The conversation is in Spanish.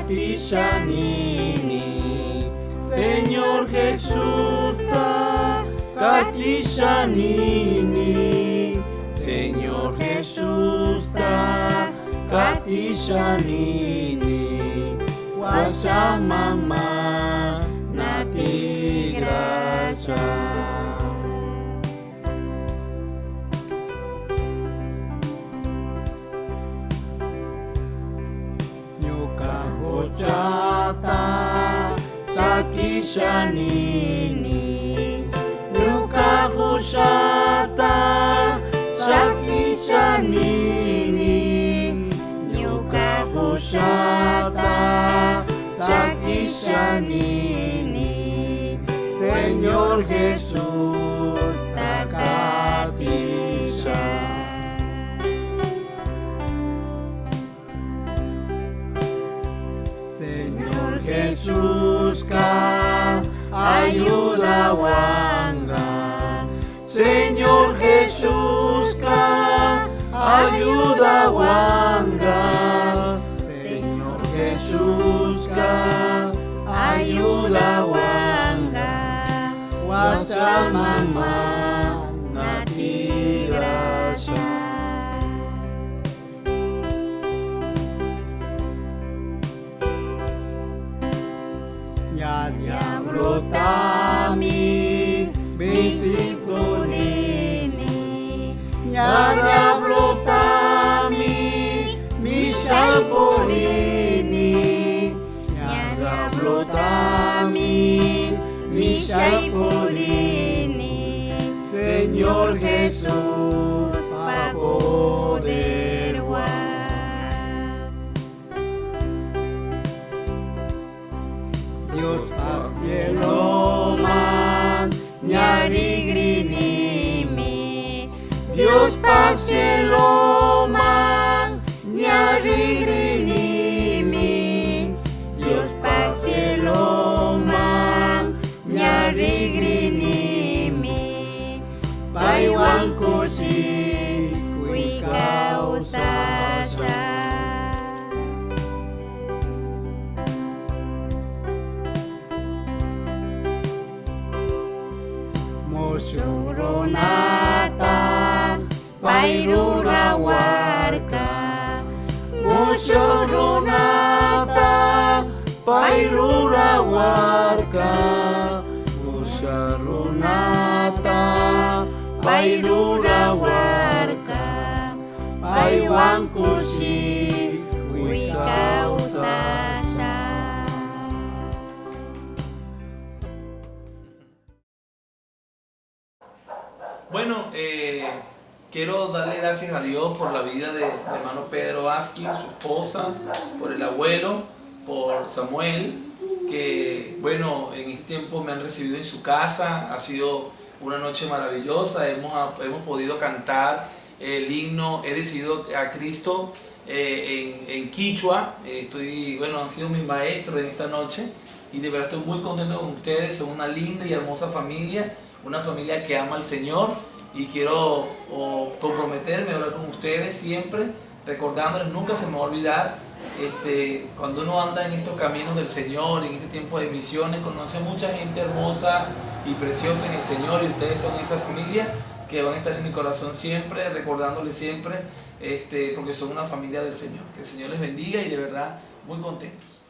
katishanini. Señor Jesús ta katishanini. Señor Jesús ta katishanini. Wasamama nati gracia. Jata sakishanini. Nyuka hushata sakishanini. Nyuka hushata sakishanini. Señor Jesús takatisha. Señor Jesús ka ayuda wanga. Señor Jesús ka ayuda wanga. Señor Jesús ka ayuda wanga. Wasamama nati gracia. Ya diablo tami bisipunini. Ya diablo tami mishalpunini. Ya diablo tami mishalpunini. Señor Jesús pa poder wa. Dios pa cielo man nyarigrinimi. Dios pa cielo man nyarigrinimi. Dios pa cielo man nyarigrinimi. Paiwan kusi kui kausasha. Mushuronata pairura warka. Mushuronata pairura warka. Mushuronata pairura warka. Paiwan kusi kui kausasha. Bueno, quiero darle gracias a Dios por la vida del hermano Pedro Vázquez, su esposa, por el abuelo, por Samuel, que bueno, en este tiempo me han recibido en su casa. Ha sido una noche maravillosa. Hemos podido cantar el himno He decidido a Cristo en quichua. Han sido mis maestros en esta noche y de verdad estoy muy contento con ustedes. Son una linda y hermosa familia. Una familia que ama al Señor, y quiero comprometerme a orar con ustedes siempre, recordándoles, nunca se me va a olvidar, cuando uno anda en estos caminos del Señor, en este tiempo de misiones, conoce a mucha gente hermosa y preciosa en el Señor, y ustedes son esa familia que van a estar en mi corazón siempre, recordándoles siempre, porque son una familia del Señor. Que el Señor les bendiga y de verdad muy contentos.